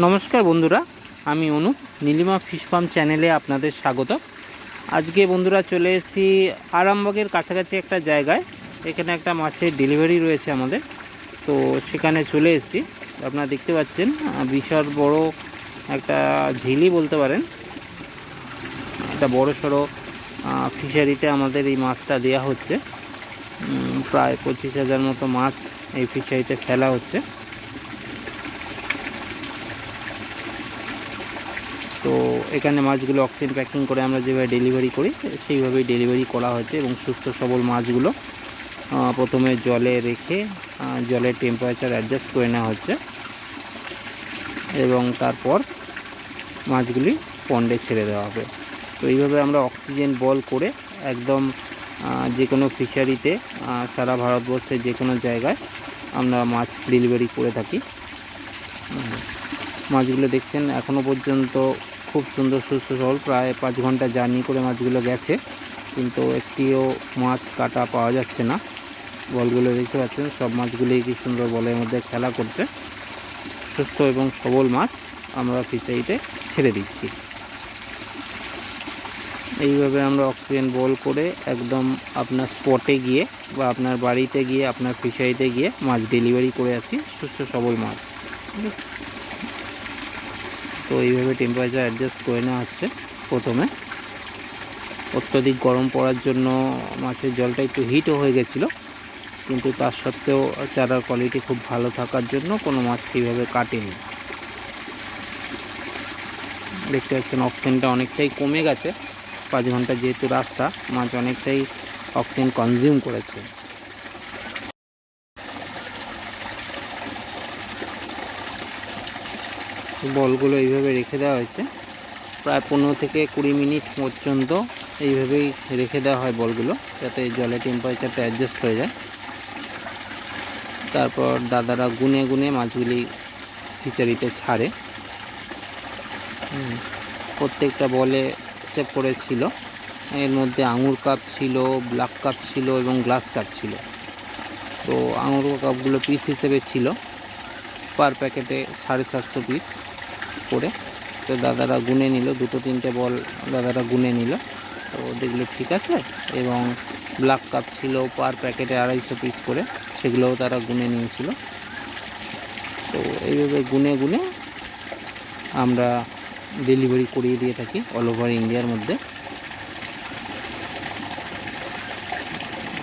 नमस्कार बंधुरा आमी अनुप नीलिमा फिश फार्म चैनेले आपनादेर स्वागत। आज के बंधुरा चले एसेছি आरामबागेर काछाकाछि एक जायगाय एखाने एक माछेर डेलिभारि रयेछे आमादेर, तो सेखाने चले एसेছি। आपनारा देखते पाच्छेन विशाल बड़ो एक झिली बोलते पारेन, एक बड़ो सड़ो फिशारिते आमादेर एई माछटा देया होच्छे। प्राय 25,000 मतो माछ एई फिशारिते फेला होच्छे। तो एखाने माछगुलो अक्सिजेन पैकिंग करे आमरा जेभाবে डेलिभारि करी सेइभाবেই डेलिभारि करा हয়েছে এবং সুস্থ সবল মাছগুলো প্রথমে জলে রেখে জলের টেম্পারেচার অ্যাডজাস্ট করে নেওয়া হচ্ছে এবং তারপর মাছগুলি পন্ডে ছেড়ে দেওয়া হবে। তো এইভাবে আমরা অক্সিজেন বল করে একদম যে কোনো ফিশারিতে সারা ভারতবর্ষের যে কোনো জায়গায় আমরা মাছ ডেলিভারি করে থাকি। মাছগুলো দেখছেন এখনো পর্যন্ত खूब सुंदर सुस्थ सबल प्राय 5 घंटा जार्नी करे माछगुलो गेছে, किन्तु एकटिও माछ काटा पाওয়া যাচ্ছে না। বলগুলো দেখতে পাচ্ছেন সব মাছগুলোই কি সুন্দর বলের মধ্যে খেলা করছে। সুস্থ এবং সবল মাছ আমরা ফিশারিতে ছেড়ে দিচ্ছি। এইভাবে আমরা অক্সিজেন বল করে একদম আপনার স্পটে গিয়ে বা আপনার বাড়িতে গিয়ে আপনার ফিশারিতে গিয়ে মাছ ডেলিভারি করে আসি সুস্থ সবল মাছ। तो এইভাবে টেম্পারেচার অ্যাডজাস্ট করে নেওয়া হচ্ছে। প্রথমে অত্যধিক গরম পড়ার জন্য মাছের জলটা একটু হিটও হয়ে গেছিলো, কিন্তু তার সত্ত্বেও চারার কোয়ালিটি খুব ভালো থাকার জন্য কোনো মাছ সেইভাবে কাটেনি। দেখতে পাচ্ছেন অক্সিজেনটা অনেকটাই কমে গেছে। 5 ঘন্টা যেহেতু রাস্তা, মাছ অনেকটাই অক্সিজেন কনজিউম করেছে। বলগুলো এইভাবে রেখে দেওয়া হয়েছে প্রায় 15 থেকে 20 মিনিট পর্যন্ত এইভাবেই রেখে দেওয়া হয় বলগুলো, যাতে জলের টেম্পারেচারটা অ্যাডজাস্ট হয়ে যায়। তারপর দাদারা গুনে গুনে মাছগুলি ফিশারিতে ছাড়ে। প্রত্যেকটা বলে সেভ করে ছিল, এর মধ্যে আঙুর কাপ ছিল, ব্ল্যাক কাপ ছিল এবং গ্লাস কাপ ছিল। তো আঙুর কাপগুলো পিস হিসেবে ছিল, পার প্যাকেটে 750 পিস করে। তো দাদারা গুনে নিল, 2-3টে বল দাদারা গুনে নিল, তো দেখলো ঠিক আছে। এবং ব্ল্যাক কাপ ছিল পার প্যাকেটে 250 পিস করে, সেগুলোও তারা গুনে নিয়েছিল। তো এইভাবে গুনে গুনে আমরা ডেলিভারি করিয়ে দিয়ে থাকি অল ওভার ইন্ডিয়ার মধ্যে,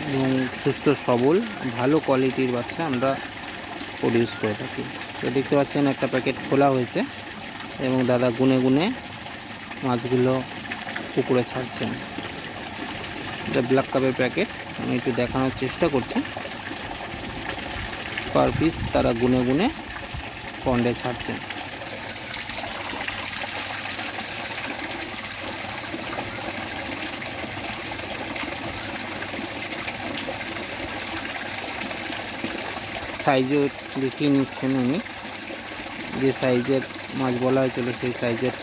এবং সুস্থ সবল ভালো কোয়ালিটির বাচ্চা আমরা প্রডিউস করে থাকি। তো দেখতে পাচ্ছেন একটা প্যাকেট খোলা হয়েছে এবং দাদা গুনে গুনে মাছগুলো পুকুরে ছাড়ছেন। এটা ব্ল্যাক কাপের প্যাকেট, আমি একটু দেখানোর চেষ্টা করছি। পার পিস তারা গুনে গুনে পন্ডে ছাড়ছেন। সাইজও দেখিয়ে নিচ্ছেন উনি, যে সাইজের মাছ বলা হয়েছিল সেই সাইজের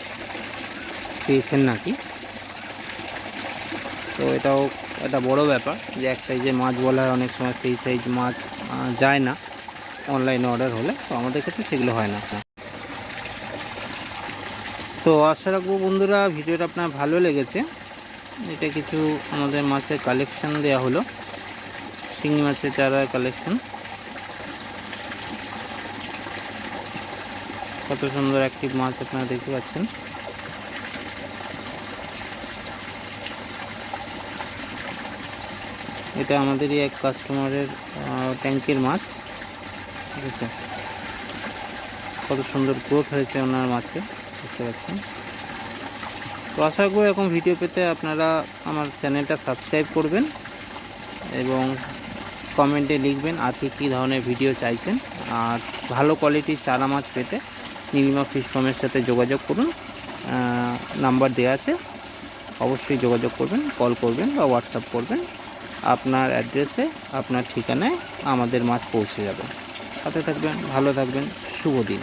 পেয়েছেন নাকি। তো এটাও একটা বড় ব্যাপার যে এক সাইজের মাছ বলা হয়, অনেক সময় সেই সাইজ মাছ যায় না অনলাইনে অর্ডার হলে, তো আমাদের ক্ষেত্রে সেগুলো হয় না। তো আশা রাখবো বন্ধুরা ভিডিওটা আপনার ভালো লেগেছে। এটা কিছু আমাদের মাছের কালেকশন দেওয়া হলো, শিঙি মাছের চারার কালেকশন। কত সুন্দর অ্যাক্টিভ মাছ আপনারা দেখতে পাচ্ছেন। এটা আমাদেরই এক কাস্টমারের ট্যাঙ্কের মাছ, ঠিক আছে। কত সুন্দর গ্রোথ হয়েছে ওনার মাছে, দেখতে পাচ্ছেন। তো আশা করি এরকম ভিডিও পেতে আপনারা আমার চ্যানেলটা সাবস্ক্রাইব করবেন এবং কমেন্টে লিখবেন আর কী ধরনের ভিডিও চাইছেন। আর ভালো কোয়ালিটির চারা মাছ পেতে নীলিমা ফিশ ফার্মের সাথে যোগাযোগ করুন, নাম্বার দেওয়া আছে, অবশ্যই যোগাযোগ করবেন, কল করবেন বা হোয়াটসঅ্যাপ করবেন। আপনার অ্যাড্রেসে আপনার ঠিকানায় আমাদের মাছ পৌঁছে যাবে। সাথে থাকবেন, ভালো থাকবেন, শুভ দিন।